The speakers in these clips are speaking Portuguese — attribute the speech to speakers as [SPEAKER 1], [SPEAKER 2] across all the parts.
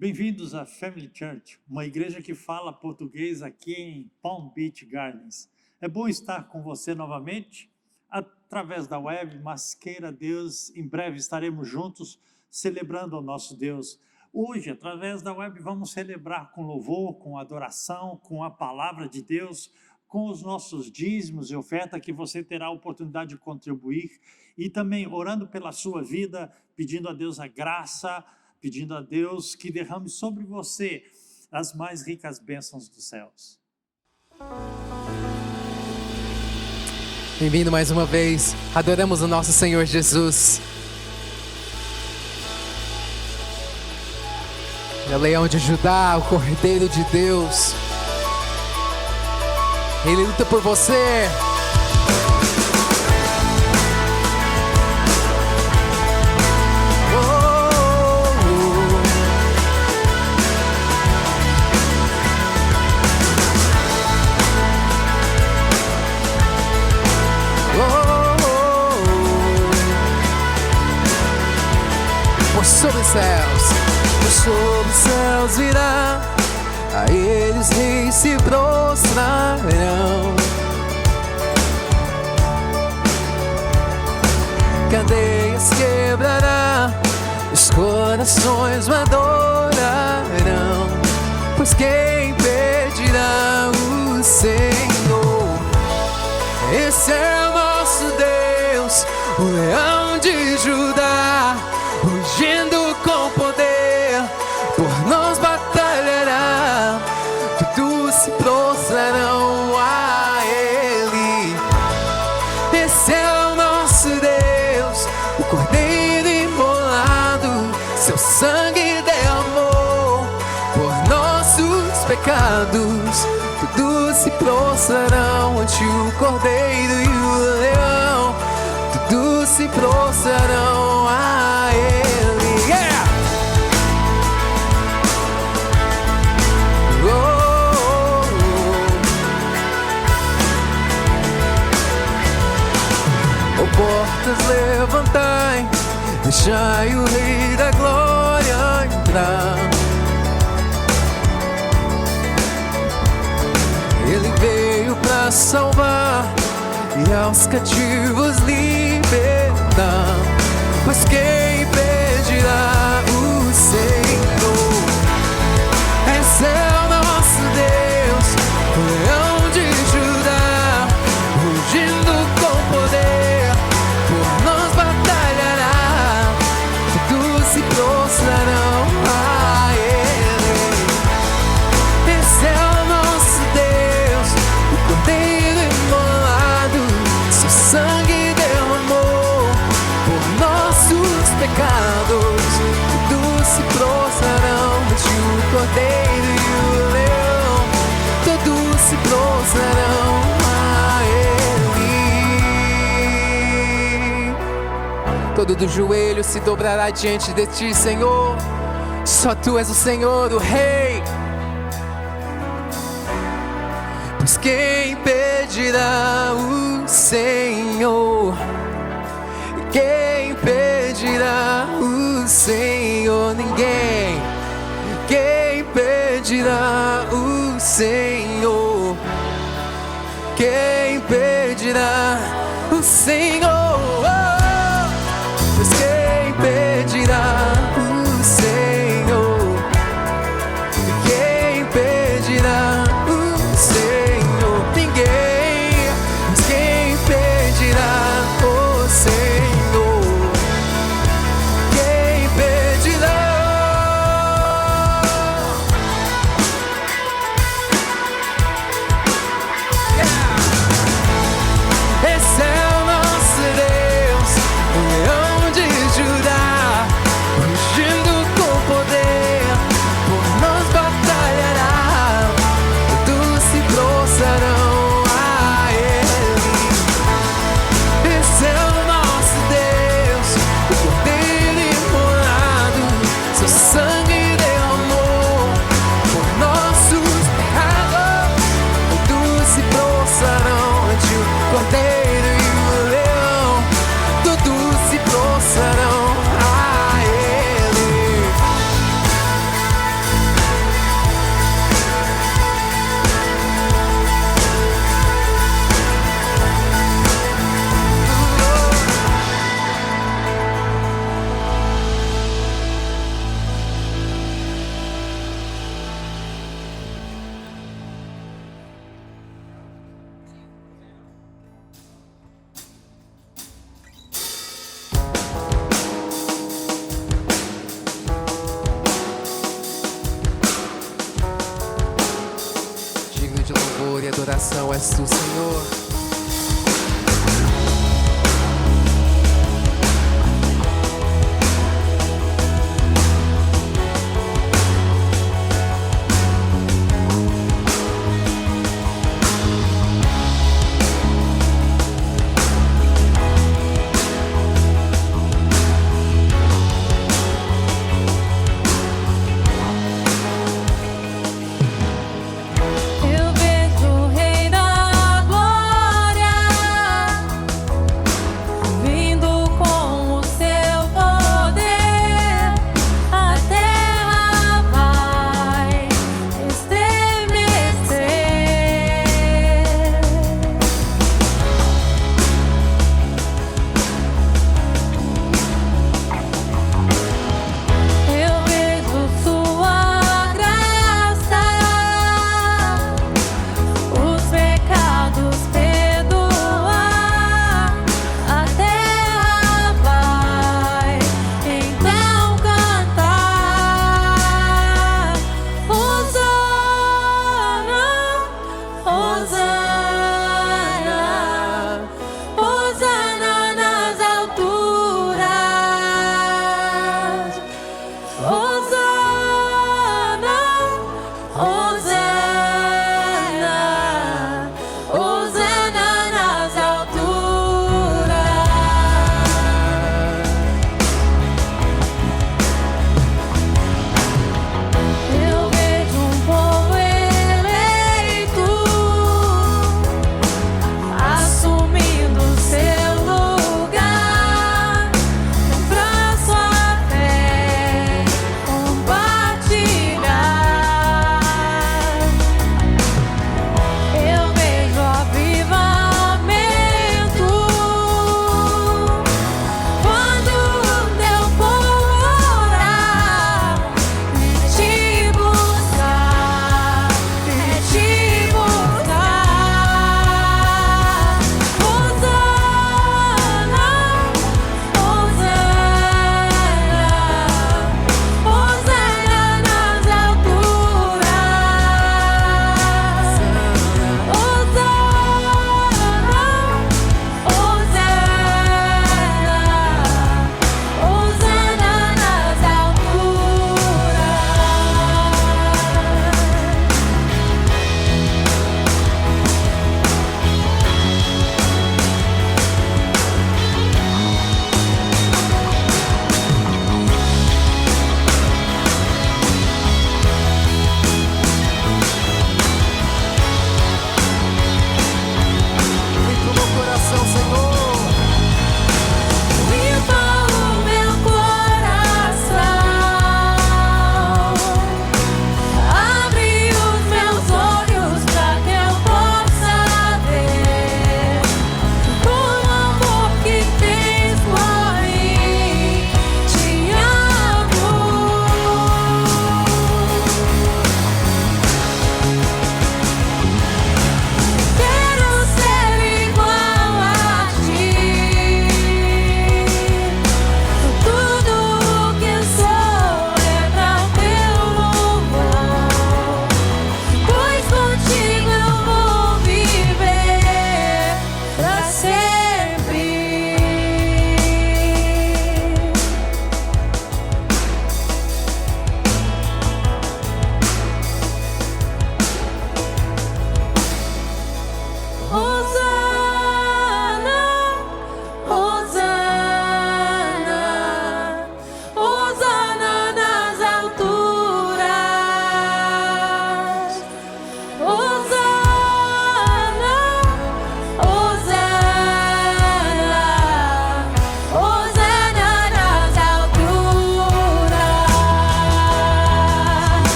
[SPEAKER 1] Bem-vindos à Family Church, uma igreja que fala português aqui em Palm Beach Gardens. É bom estar com você novamente, através da web, mas queira Deus, em breve estaremos juntos celebrando ao nosso Deus. Hoje, através da web, vamos celebrar com louvor, com adoração, com a palavra de Deus, com os nossos dízimos e oferta que você terá a oportunidade de contribuir e também orando pela sua vida, pedindo a Deus a graça, pedindo a Deus que derrame sobre você as mais ricas bênçãos dos céus.
[SPEAKER 2] Bem-vindo mais uma vez, adoramos o nosso Senhor Jesus. É o leão de Judá, o Cordeiro de Deus. Ele luta por você. Sobre os céus virá, a ele os reis se prostrarão. Cadeias quebrará, os corações o adorarão, pois quem pedirá o Senhor? Esse é o nosso Deus, o leão de Judá. Rugindo com poder, por nós batalhará. Todos se prostrarão a Ele. Esse é o nosso Deus, o Cordeiro imolado. Seu sangue derramou por nossos pecados. Todos se prostrarão ante o Cordeiro e o leão. Todos se prostrarão a Ele. Yeah! Oh, portas levantai, deixai o Rei da Glória entrar. Ele veio para salvar e aos cativos libertar, pois quem pedirá o Senhor? Esse é o nosso Deus, o leão de Judá, rugindo com poder, por nós batalhará. Todos se prostrarão a Ele. Esse é o nosso Deus, o Cordeiro imolado. Seu sangue derramou por nossos pecados. Todos se prostrarão ante o Cordeiro e o leão. Todos se prostrarão a Ele. Todo do joelho se dobrará diante de ti, Senhor. Só tu és o Senhor, o Rei. Pois quem pedirá o Senhor? Quem pedirá o Senhor? Ninguém. Quem pedirá o Senhor? Quem pedirá o Senhor? Pois quem pedirá o Senhor? Quem pedirá o Senhor? Ninguém. Mas quem pedirá o Senhor? Quem pedirá? Yeah! adoração és tu, Senhor.
[SPEAKER 3] Eu vejo o Rei da Glória.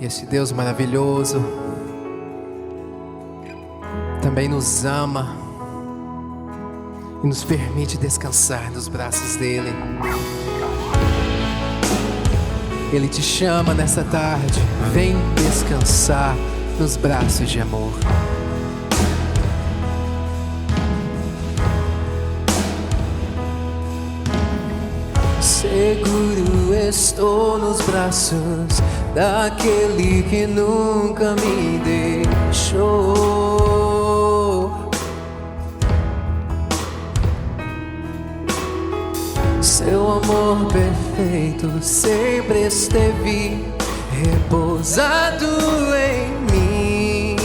[SPEAKER 2] E esse Deus maravilhoso também nos ama e nos permite descansar nos braços dele. Ele te chama nessa tarde, vem descansar nos braços de amor. Seguro estou nos braços daquele que nunca me deixou. Seu amor perfeito sempre esteve repousado em mim.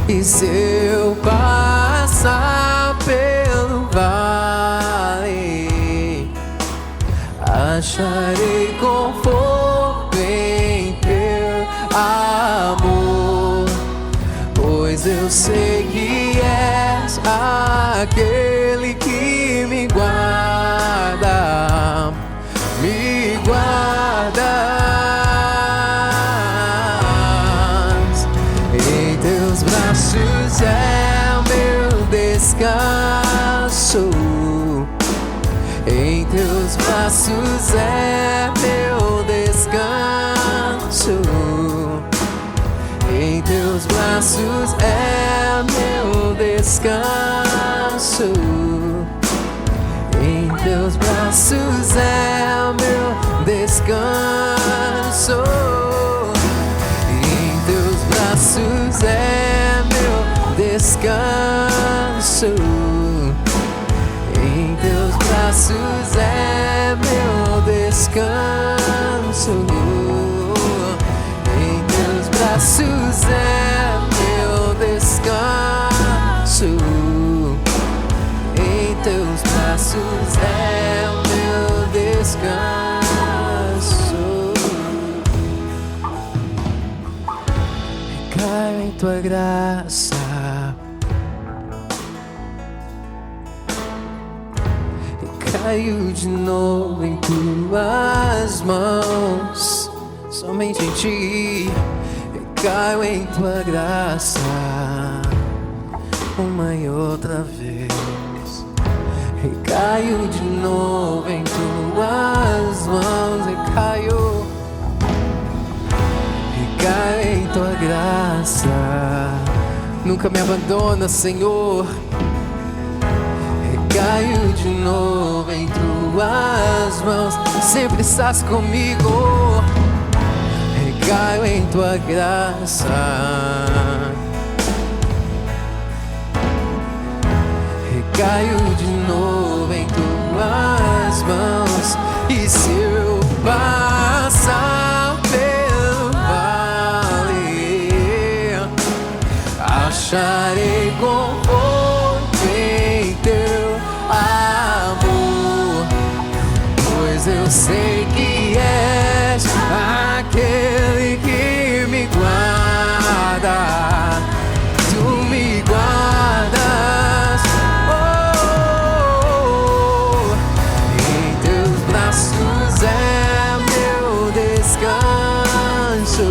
[SPEAKER 2] E se eu passar pelo vale, acharei conforto em teu amor, pois eu sei que és aquele que me guarda, me guardas. Em teus braços é o meu descanso. Em teus braços é meu descanso. Em teus braços é meu descanso. Em teus braços é meu descanso. Em teus braços é meu descanso. Em teus braços é meu descanso. Em teus braços é meu descanso. Em teus braços é o meu descanso. Recaio em tua graça, caio de novo em tuas mãos, somente em ti. Caio em tua graça, uma e outra vez. Recaio de novo em tuas mãos. Recaio em tua graça. Nunca me abandona, Senhor. Caio de novo em tuas mãos, sempre estás comigo. Recaio em tua graça. Recaio de novo em tuas mãos. E se eu passar pelo vale, acharei conforto em teu amor, pois eu sei que és aquele que me guarda. Tu me guardas. Em teus braços é meu descanso.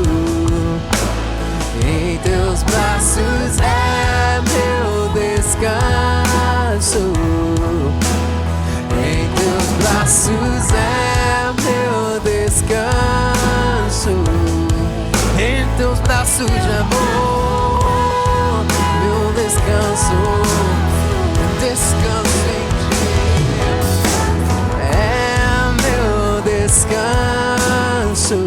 [SPEAKER 2] Em teus braços é meu descanso. Em teus braços é meu descanso. Em teus braços de amor, meu descanso. Descanso em ti. É meu descanso.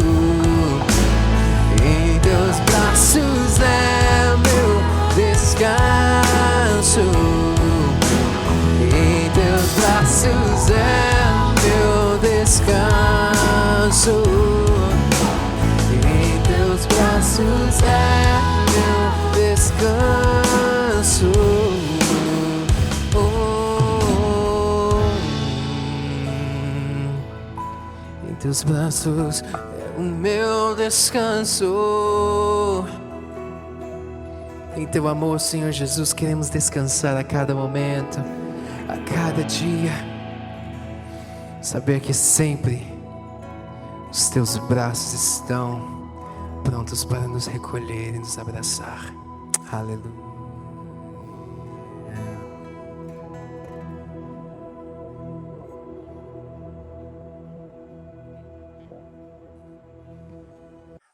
[SPEAKER 2] Em teus braços é meu descanso. Em teus braços é meu descanso. Em teus braços é meu descanso. Em teus braços é o meu descanso. Em teu amor, Senhor Jesus, queremos descansar a cada momento, a cada dia. Saber que sempre Os teus braços estão prontos para nos recolher e nos abraçar. Aleluia.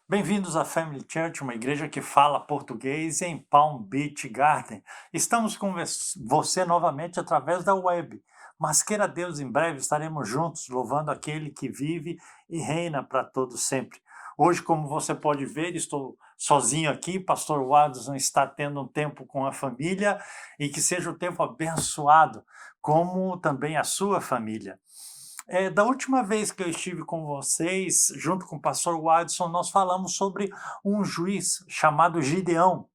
[SPEAKER 1] Bem-vindos à Family Church, uma igreja que fala português em Palm Beach Garden. Estamos com você novamente através da web. Mas queira Deus, em breve estaremos juntos, louvando aquele que vive e reina para todo sempre. Hoje, como você pode ver, estou sozinho aqui, pastor Watson está tendo um tempo com a família, e que seja um tempo abençoado, como também a sua família. Da última vez que eu estive com vocês, junto com o pastor Watson, nós falamos sobre um juiz chamado Gideão.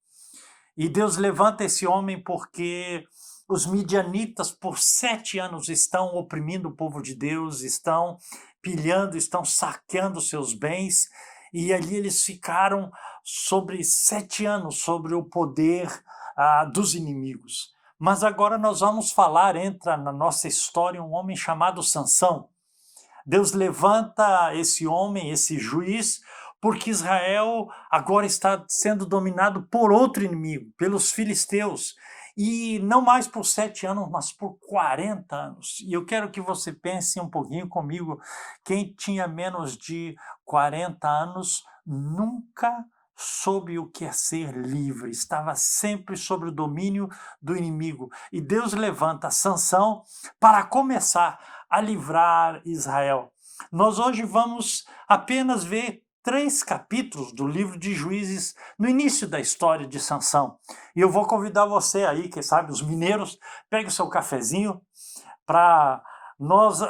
[SPEAKER 1] E Deus levanta esse homem porque os midianitas por 7 anos estão oprimindo o povo de Deus, estão pilhando, estão saqueando seus bens, e ali eles ficaram sobre 7 anos sobre o poder dos inimigos. Mas agora nós vamos falar, entra na nossa história um homem chamado Sansão. Deus levanta esse homem, esse juiz, porque Israel agora está sendo dominado por outro inimigo, pelos filisteus. E não mais por 7 anos, mas por 40 anos. E eu quero que você pense um pouquinho comigo, quem tinha menos de 40 anos nunca soube o que é ser livre, estava sempre sob o domínio do inimigo. E Deus levanta Sansão para começar a livrar Israel. Nós hoje vamos apenas ver 3 capítulos do livro de Juízes no início da história de Sansão. E eu vou convidar você aí, quem sabe os mineiros, pegue o seu cafezinho para nós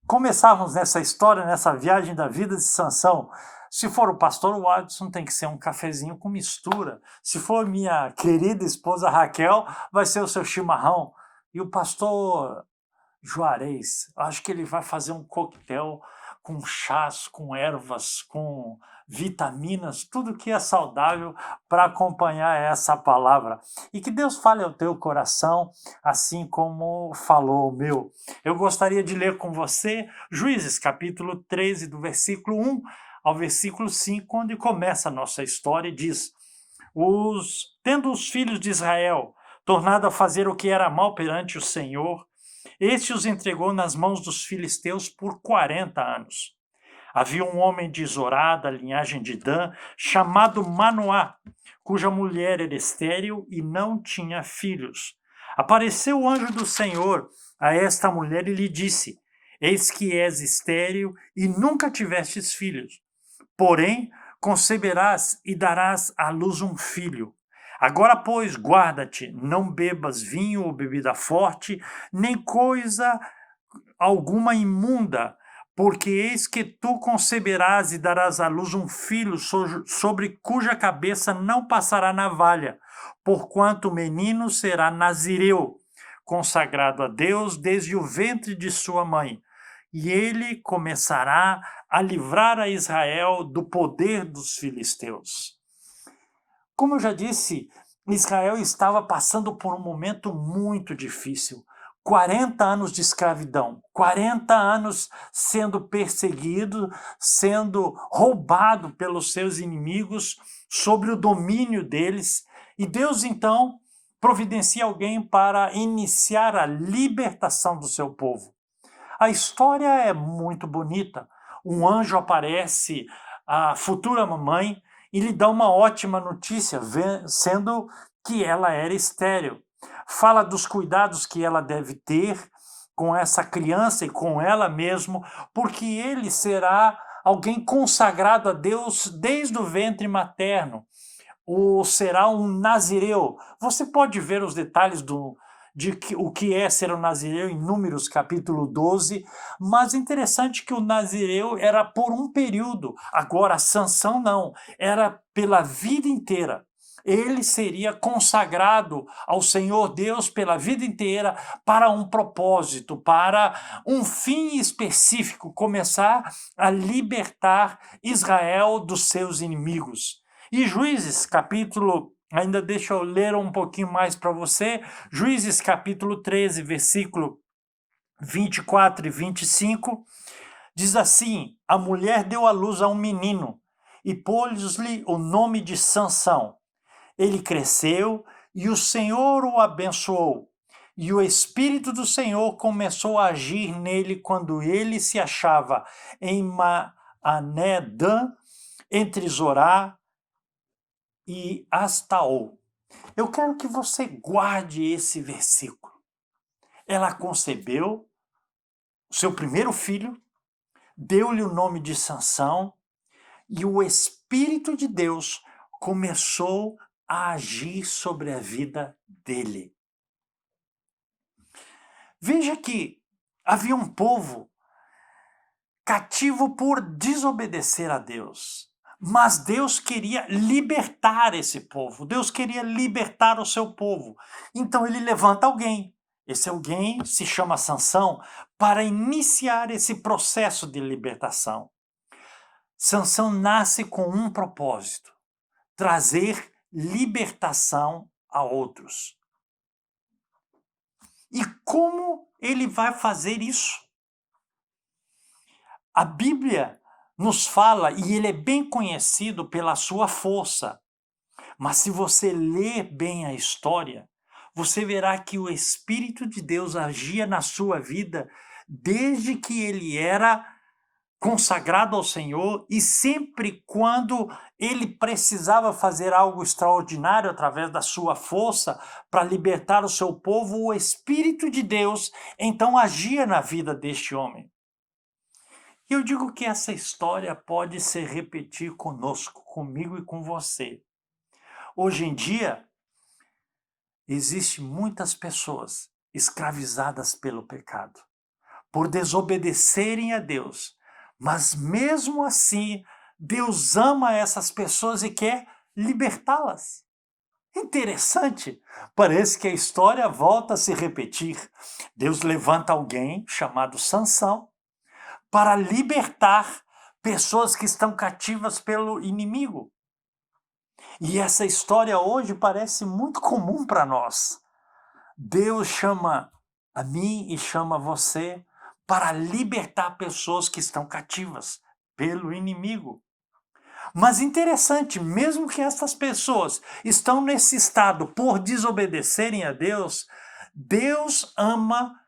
[SPEAKER 1] começarmos nessa história, nessa viagem da vida de Sansão. Se for o pastor Watson, tem que ser um cafezinho com mistura. Se for minha querida esposa Raquel, vai ser o seu chimarrão. E o pastor Juarez, acho que ele vai fazer um coquetel com chás, com ervas, com vitaminas, tudo que é saudável para acompanhar essa palavra. E que Deus fale ao teu coração, assim como falou o meu. Eu gostaria de ler com você Juízes, capítulo 13, do versículo 1 ao versículo 5, onde começa a nossa história e diz: Tendo os filhos de Israel tornado a fazer o que era mal perante o Senhor, este os entregou nas mãos dos filisteus por 40 anos. Havia um homem de Zorá, da linhagem de Dan, chamado Manoá, cuja mulher era estéril e não tinha filhos. Apareceu o anjo do Senhor a esta mulher e lhe disse: Eis que és estéril e nunca tivestes filhos. Porém, conceberás e darás à luz um filho. Agora, pois, guarda-te, não bebas vinho ou bebida forte, nem coisa alguma imunda, porque eis que tu conceberás e darás à luz um filho sobre cuja cabeça não passará navalha, porquanto o menino será nazireu, consagrado a Deus desde o ventre de sua mãe. E ele começará a livrar a Israel do poder dos filisteus. Como eu já disse, Israel estava passando por um momento muito difícil. 40 anos de escravidão, 40 anos sendo perseguido, sendo roubado pelos seus inimigos, sobre o domínio deles. E Deus, então, providencia alguém para iniciar a libertação do seu povo. A história é muito bonita. Um anjo aparece à futura mamãe e lhe dá uma ótima notícia, sendo que ela era estéril. Fala dos cuidados que ela deve ter com essa criança e com ela mesmo, porque ele será alguém consagrado a Deus desde o ventre materno. Ou será um nazireu. Você pode ver os detalhes o que é ser um nazireu em Números capítulo 12, mas interessante que o nazireu era por um período, agora Sansão não, era pela vida inteira. Ele seria consagrado ao Senhor Deus pela vida inteira para um propósito, para um fim específico, começar a libertar Israel dos seus inimigos. E Juízes capítulo Ainda deixa eu ler um pouquinho mais para você. Juízes capítulo 13, versículo 24 e 25. Diz assim: a mulher deu à luz a um menino e pôs-lhe o nome de Sansão. Ele cresceu e o Senhor o abençoou. E o Espírito do Senhor começou a agir nele quando ele se achava em Maanedã, entre Zorá e Astaol. Eu quero que você guarde esse versículo. Ela concebeu o seu primeiro filho, deu-lhe o nome de Sansão, e o Espírito de Deus começou a agir sobre a vida dele. Veja que havia um povo cativo por desobedecer a Deus. Mas Deus queria libertar esse povo. Deus queria libertar o seu povo. Então ele levanta alguém. Esse alguém se chama Sansão para iniciar esse processo de libertação. Sansão nasce com um propósito: trazer libertação a outros. E como ele vai fazer isso? A Bíblia nos fala, e ele é bem conhecido pela sua força. Mas se você ler bem a história, você verá que o Espírito de Deus agia na sua vida desde que ele era consagrado ao Senhor, e sempre quando ele precisava fazer algo extraordinário através da sua força para libertar o seu povo, o Espírito de Deus então agia na vida deste homem. E eu digo que essa história pode se repetir conosco, comigo e com você. Hoje em dia, existem muitas pessoas escravizadas pelo pecado, por desobedecerem a Deus. Mas mesmo assim, Deus ama essas pessoas e quer libertá-las. Interessante, parece que a história volta a se repetir. Deus levanta alguém chamado Sansão para libertar pessoas que estão cativas pelo inimigo. E essa história hoje parece muito comum para nós. Deus chama a mim e chama você para libertar pessoas que estão cativas pelo inimigo. Mas interessante, mesmo que essas pessoas estão nesse estado por desobedecerem a Deus, Deus ama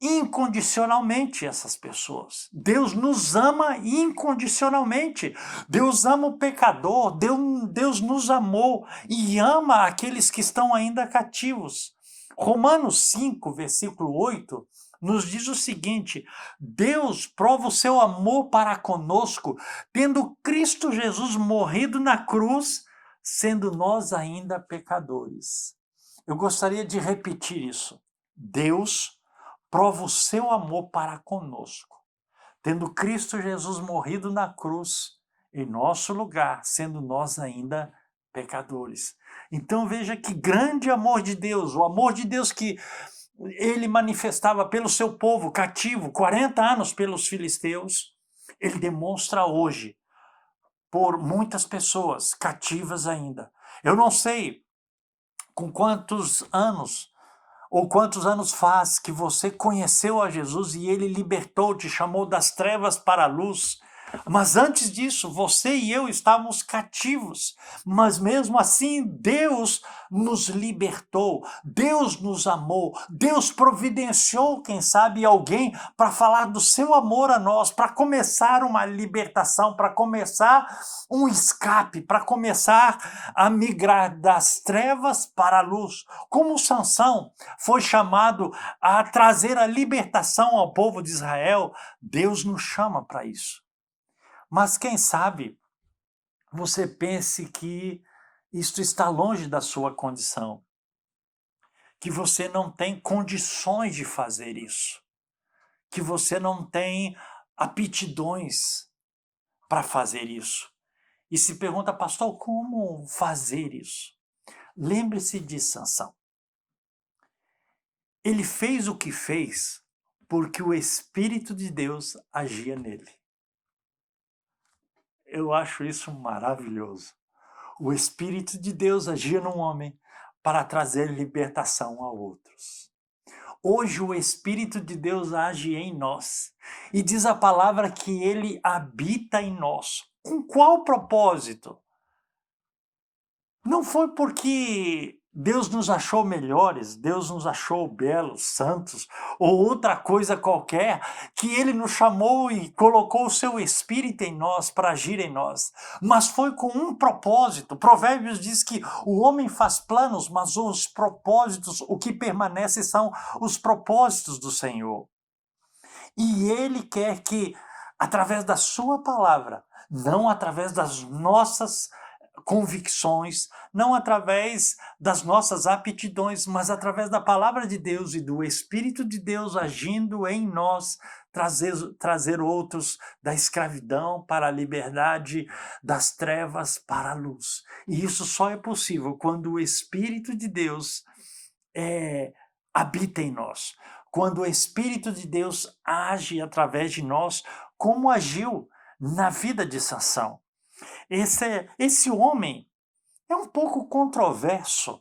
[SPEAKER 1] incondicionalmente essas pessoas. Deus nos ama incondicionalmente. Deus ama o pecador, Deus nos amou e ama aqueles que estão ainda cativos. Romanos 5, versículo 8, nos diz o seguinte: Deus prova o seu amor para conosco, tendo Cristo Jesus morrido na cruz, sendo nós ainda pecadores. Eu gostaria de repetir isso. Deus prova o seu amor para conosco, tendo Cristo Jesus morrido na cruz em nosso lugar, sendo nós ainda pecadores. Então veja que grande amor de Deus, o amor de Deus que ele manifestava pelo seu povo cativo, 40 anos pelos filisteus, ele demonstra hoje por muitas pessoas cativas ainda. Eu não sei com quantos anos ou quantos anos faz que você conheceu a Jesus e ele libertou, te chamou das trevas para a luz. Mas antes disso, você e eu estávamos cativos. Mas mesmo assim, Deus nos libertou, Deus nos amou, Deus providenciou, quem sabe, alguém para falar do seu amor a nós, para começar uma libertação, para começar um escape, para começar a migrar das trevas para a luz. Como Sansão foi chamado a trazer a libertação ao povo de Israel, Deus nos chama para isso. Mas quem sabe você pense que isto está longe da sua condição, que você não tem condições de fazer isso, que você não tem aptidões para fazer isso. E se pergunta, pastor, como fazer isso? Lembre-se de Sansão. Ele fez o que fez porque o Espírito de Deus agia nele. Eu acho isso maravilhoso. O Espírito de Deus agia num homem para trazer libertação a outros. Hoje o Espírito de Deus age em nós. E diz a palavra que ele habita em nós. Com qual propósito? Não foi porque Deus nos achou melhores, Deus nos achou belos, santos, ou outra coisa qualquer, que ele nos chamou e colocou o seu Espírito em nós para agir em nós. Mas foi com um propósito. Provérbios diz que o homem faz planos, mas os propósitos, o que permanece são os propósitos do Senhor. E ele quer que, através da sua palavra, não através das nossas convicções, não através das nossas aptidões, mas através da palavra de Deus e do Espírito de Deus agindo em nós, trazer outros da escravidão para a liberdade, das trevas para a luz. E isso só é possível quando o Espírito de Deus habita em nós, quando o Espírito de Deus age através de nós, como agiu na vida de Sansão. Esse homem é um pouco controverso.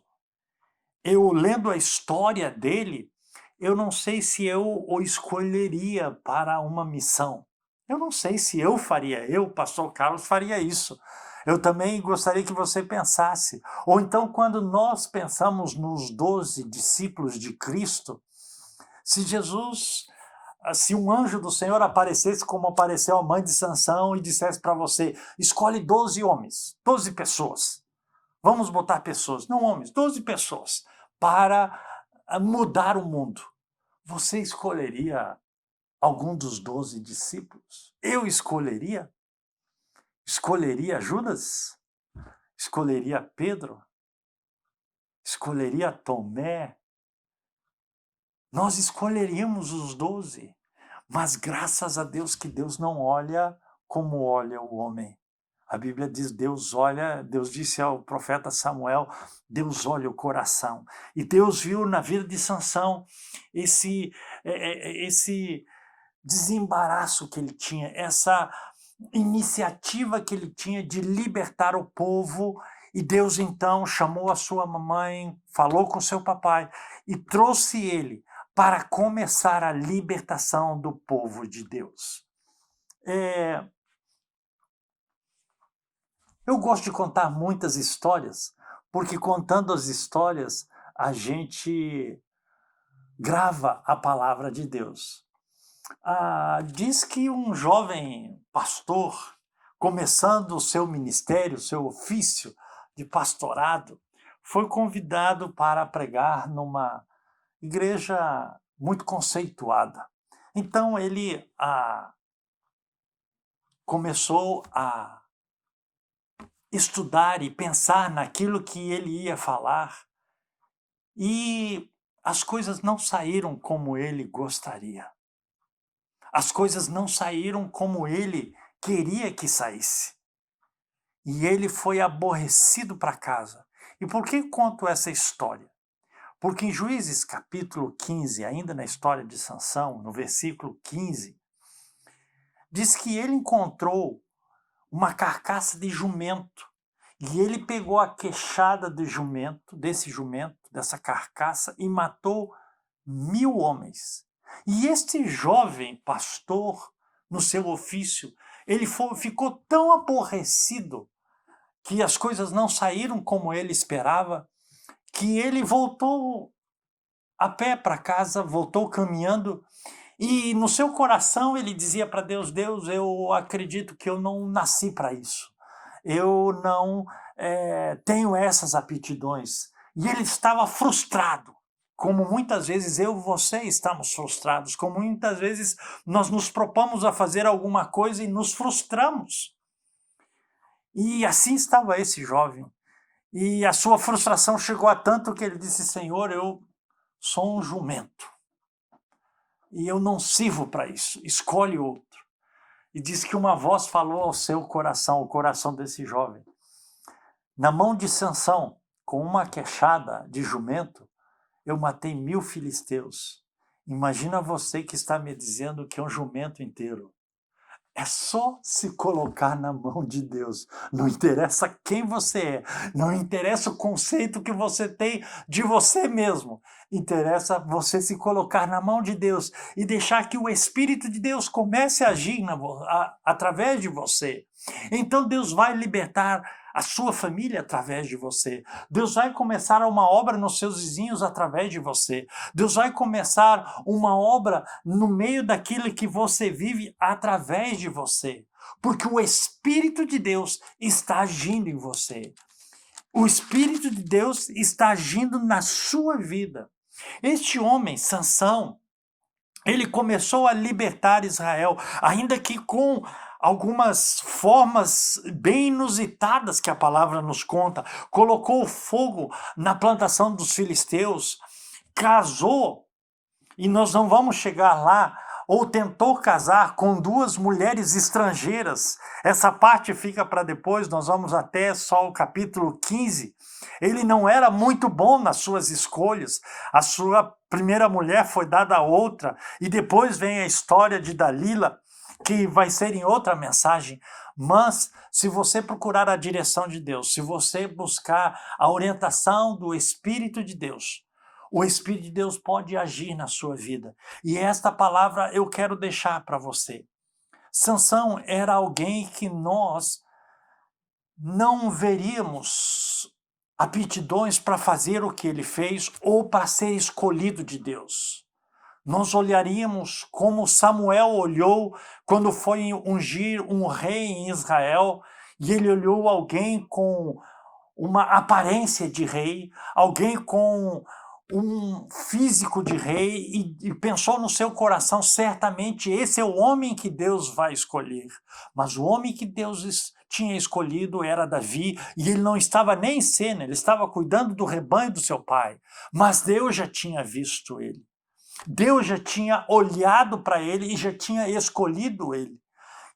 [SPEAKER 1] Eu lendo a história dele, eu não sei se eu o escolheria para uma missão. Eu não sei se eu, pastor Carlos, faria isso. Eu também gostaria que você pensasse. Ou então, quando nós pensamos nos 12 discípulos de Cristo, se um anjo do Senhor aparecesse como apareceu a mãe de Sansão e dissesse para você, escolhe 12 homens, 12 pessoas, vamos botar pessoas, não homens, 12 pessoas, para mudar o mundo. Você escolheria algum dos 12 discípulos? Eu escolheria? Escolheria Judas? Escolheria Pedro? Escolheria Tomé? Nós escolheríamos os 12, mas graças a Deus que Deus não olha como olha o homem. A Bíblia diz, Deus disse ao profeta Samuel, Deus olha o coração. E Deus viu na vida de Sansão esse desembaraço que ele tinha, essa iniciativa que ele tinha de libertar o povo. E Deus então chamou a sua mamãe, falou com seu papai e trouxe ele para começar a libertação do povo de Deus. Eu gosto de contar muitas histórias, porque contando as histórias, a gente grava a palavra de Deus. Diz que um jovem pastor, começando o seu ministério, o seu ofício de pastorado, foi convidado para pregar numa igreja muito conceituada. Então ele começou a estudar e pensar naquilo que ele ia falar, e as coisas não saíram como ele gostaria. As coisas não saíram como ele queria que saísse. E ele foi aborrecido para casa. E por que conto essa história? Porque em Juízes capítulo 15, ainda na história de Sansão, no versículo 15, diz que ele encontrou uma carcaça de jumento, e ele pegou a queixada desse jumento, dessa carcaça, e matou 1000 homens. E este jovem pastor, no seu ofício, ele ficou tão aborrecido que as coisas não saíram como ele esperava, que ele voltou a pé para casa, voltou caminhando, e no seu coração ele dizia para Deus, Deus, eu acredito que eu não nasci para isso, eu não tenho essas aptidões. E ele estava frustrado, como muitas vezes eu e você estamos frustrados, como muitas vezes nós nos propomos a fazer alguma coisa e nos frustramos. E assim estava esse jovem. E a sua frustração chegou a tanto que ele disse, Senhor, eu sou um jumento. E eu não sirvo para isso, escolhe outro. E diz que uma voz falou ao seu coração, o coração desse jovem. Na mão de Sansão, com uma queixada de jumento, eu matei 1000 filisteus. Imagina você que está me dizendo que é um jumento inteiro. É só se colocar na mão de Deus. Não interessa quem você é, não interessa o conceito que você tem de você mesmo. Interessa você se colocar na mão de Deus e deixar que o Espírito de Deus comece a agir através de você. Então Deus vai libertar a sua família através de você. Deus vai começar uma obra nos seus vizinhos através de você. Deus vai começar uma obra no meio daquilo que você vive através de você. Porque o Espírito de Deus está agindo em você. O Espírito de Deus está agindo na sua vida. Este homem, Sansão, ele começou a libertar Israel, ainda que com algumas formas bem inusitadas que a palavra nos conta. Colocou fogo na plantação dos filisteus, casou, e nós não vamos chegar lá, ou tentou casar com 2 mulheres estrangeiras. Essa parte fica para depois, nós vamos até só o capítulo 15. Ele não era muito bom nas suas escolhas. A sua primeira mulher foi dada a outra, e depois vem a história de Dalila, que vai ser em outra mensagem. Mas se você procurar a direção de Deus, se você buscar a orientação do Espírito de Deus, o Espírito de Deus pode agir na sua vida. E esta palavra eu quero deixar para você. Sansão era alguém que nós não veríamos aptidões para fazer o que ele fez ou para ser escolhido de Deus. Nós olharíamos como Samuel olhou quando foi ungir um rei em Israel, e ele olhou alguém com uma aparência de rei, alguém com um físico de rei, e pensou no seu coração, certamente esse é o homem que Deus vai escolher. Mas o homem que Deus tinha escolhido era Davi, e ele não estava nem em cena, ele estava cuidando do rebanho do seu pai. Mas Deus já tinha visto ele. Deus já tinha olhado para ele e já tinha escolhido ele.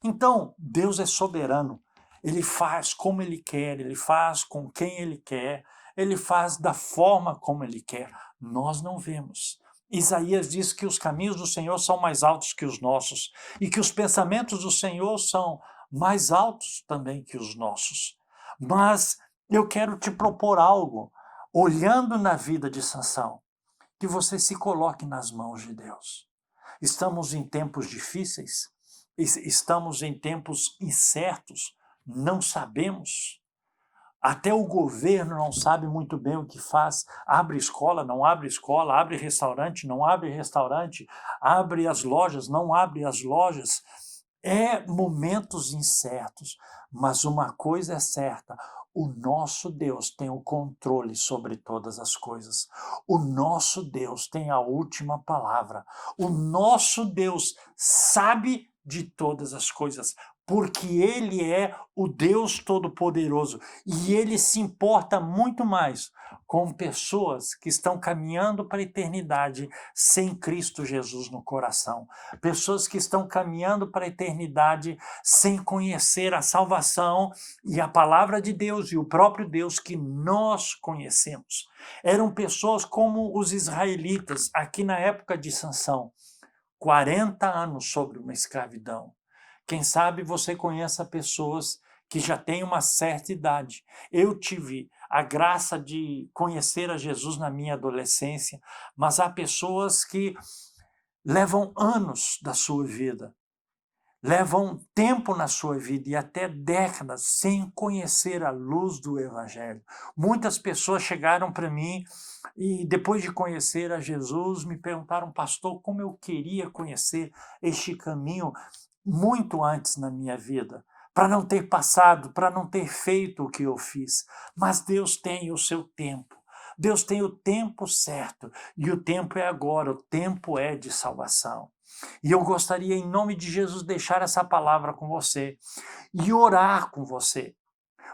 [SPEAKER 1] Então, Deus é soberano. Ele faz como ele quer, ele faz com quem ele quer, ele faz da forma como ele quer. Nós não vemos. Isaías diz que os caminhos do Senhor são mais altos que os nossos e que os pensamentos do Senhor são mais altos também que os nossos. Mas eu quero te propor algo, olhando na vida de Sansão, que você se coloque nas mãos de Deus. Estamos em tempos difíceis, estamos em tempos incertos, não sabemos. Até o governo não sabe muito bem o que faz. Abre escola, não abre escola, abre restaurante, não abre restaurante, abre as lojas, não abre as lojas. É momentos incertos, mas uma coisa é certa: o nosso Deus tem o controle sobre todas as coisas. O nosso Deus tem a última palavra. O nosso Deus sabe de todas as coisas, porque Ele é o Deus Todo-Poderoso e Ele se importa muito mais com pessoas que estão caminhando para a eternidade sem Cristo Jesus no coração. Pessoas que estão caminhando para a eternidade sem conhecer a salvação e a palavra de Deus e o próprio Deus que nós conhecemos. Eram pessoas como os israelitas, aqui na época de Sansão, 40 anos sobre uma escravidão. Quem sabe você conheça pessoas que já têm uma certa idade. Eu tive a graça de conhecer a Jesus na minha adolescência, mas há pessoas que levam anos da sua vida, levam tempo na sua vida e até décadas sem conhecer a luz do Evangelho. Muitas pessoas chegaram para mim e depois de conhecer a Jesus me perguntaram: pastor, como eu queria conhecer este caminho muito antes na minha vida, para não ter passado, para não ter feito o que eu fiz. Mas Deus tem o seu tempo. Deus tem o tempo certo, e o tempo é agora, o tempo é de salvação. E eu gostaria, em nome de Jesus, deixar essa palavra com você e orar com você.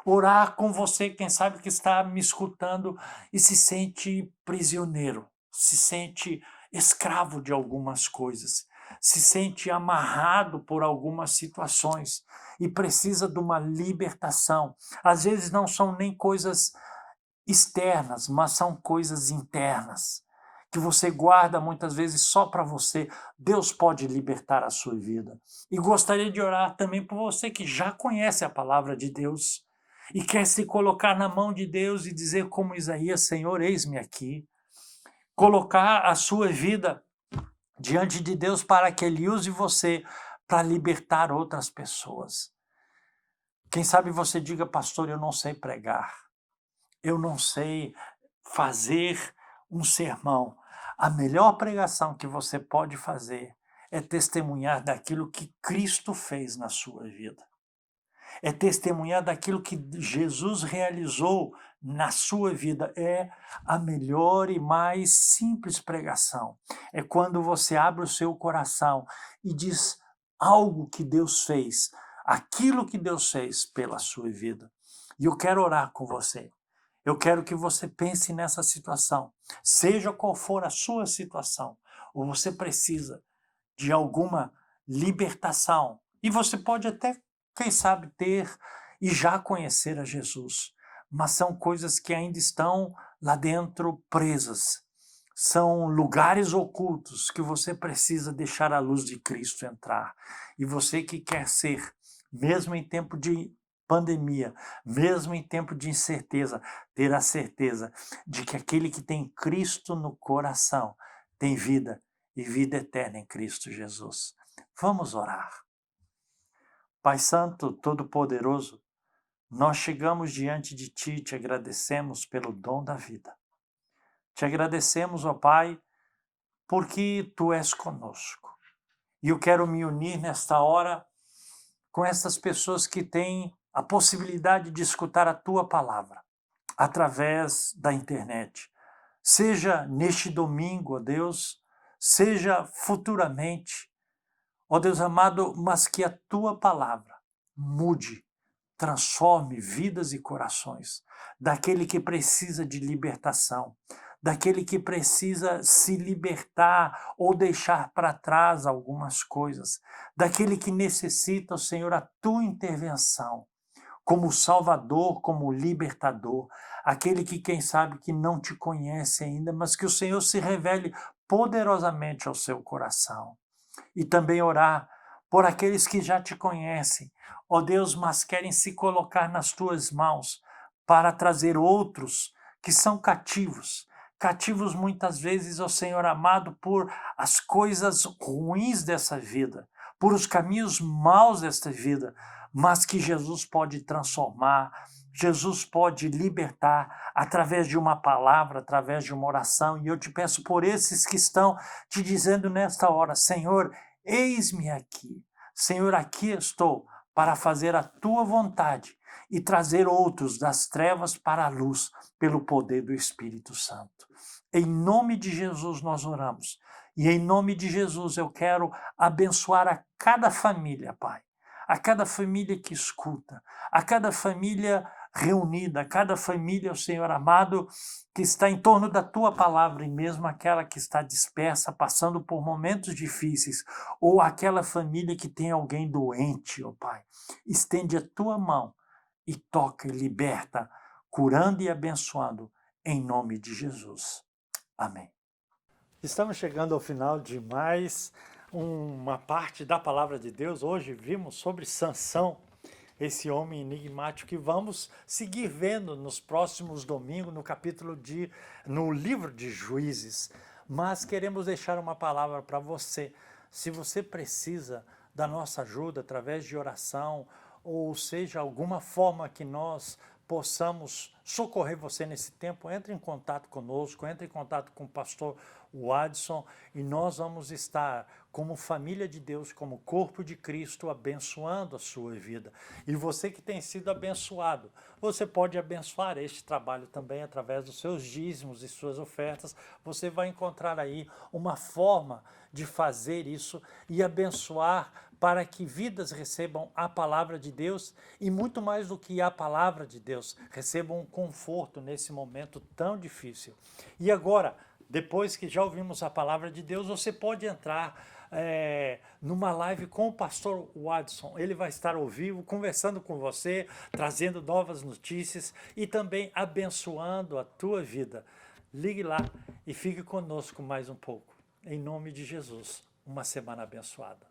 [SPEAKER 1] Orar com você, quem sabe que está me escutando e se sente prisioneiro, se sente escravo de algumas coisas, se sente amarrado por algumas situações e precisa de uma libertação. Às vezes não são nem coisas externas, mas são coisas internas. que você guarda muitas vezes só para você, Deus pode libertar a sua vida. E gostaria de orar também por você que já conhece a palavra de Deus e quer se colocar na mão de Deus e dizer como Isaías, Senhor, eis-me aqui. Colocar a sua vida diante de Deus para que Ele use você para libertar outras pessoas. Quem sabe você diga, pastor, eu não sei pregar, eu não sei fazer um sermão. A melhor pregação que você pode fazer é testemunhar daquilo que Cristo fez na sua vida. É testemunhar daquilo que Jesus realizou na sua vida. É a melhor e mais simples pregação. É quando você abre o seu coração e diz algo que Deus fez, aquilo que Deus fez pela sua vida. E eu quero orar com você. Eu quero que você pense nessa situação, seja qual for a sua situação, ou você precisa de alguma libertação. E você pode até, quem sabe, ter e já conhecer a Jesus, mas são coisas que ainda estão lá dentro presas. São lugares ocultos que você precisa deixar a luz de Cristo entrar. E você que quer ser, mesmo em tempo de pandemia, mesmo em tempo de incerteza, ter a certeza de que aquele que tem Cristo no coração tem vida e vida eterna em Cristo Jesus. Vamos orar. Pai Santo, Todo-Poderoso, nós chegamos diante de Ti e te agradecemos pelo dom da vida. Te agradecemos, ó Pai, porque Tu és conosco. E eu quero me unir nesta hora com essas pessoas que têm a possibilidade de escutar a Tua palavra através da internet. Seja neste domingo, ó Deus, seja futuramente, ó Deus amado, mas que a Tua palavra mude, transforme vidas e corações daquele que precisa de libertação, daquele que precisa se libertar ou deixar para trás algumas coisas, daquele que necessita, Senhor, a Tua intervenção como Salvador, como Libertador, aquele que, quem sabe, que não te conhece ainda, mas que o Senhor se revele poderosamente ao seu coração. E também orar por aqueles que já te conhecem, ó Deus, mas querem se colocar nas tuas mãos para trazer outros que são cativos muitas vezes, ó Senhor amado, por as coisas ruins dessa vida, por os caminhos maus desta vida, mas que Jesus pode transformar, Jesus pode libertar através de uma palavra, através de uma oração. E eu te peço por esses que estão te dizendo nesta hora, Senhor, eis-me aqui. Senhor, aqui estou para fazer a Tua vontade e trazer outros das trevas para a luz pelo poder do Espírito Santo. Em nome de Jesus nós oramos. E em nome de Jesus eu quero abençoar a cada família, Pai. A cada família que escuta, a cada família reunida, a cada família, Senhor amado, que está em torno da Tua palavra, e mesmo aquela que está dispersa, passando por momentos difíceis, ou aquela família que tem alguém doente, ó Pai. Estende a Tua mão e toca e liberta, curando e abençoando, em nome de Jesus. Amém. Estamos chegando ao final de mais uma parte da palavra de Deus. Hoje vimos sobre Sansão, esse homem enigmático que vamos seguir vendo nos próximos domingos no livro de Juízes. Mas queremos deixar uma palavra para você. Se você precisa da nossa ajuda através de oração, ou seja, alguma forma que nós possamos socorrer você nesse tempo, entre em contato conosco, entre em contato com o pastor Wadson, e nós vamos estar como família de Deus, como corpo de Cristo, abençoando a sua vida. E você que tem sido abençoado, você pode abençoar este trabalho também através dos seus dízimos e suas ofertas. Você vai encontrar aí uma forma de fazer isso e abençoar para que vidas recebam a palavra de Deus e, muito mais do que a palavra de Deus, recebam um conforto nesse momento tão difícil. E agora, depois que já ouvimos a palavra de Deus, você pode entrar numa live com o pastor Wadson. Ele vai estar ao vivo, conversando com você, trazendo novas notícias e também abençoando a tua vida. Ligue lá e fique conosco mais um pouco. Em nome de Jesus, uma semana abençoada.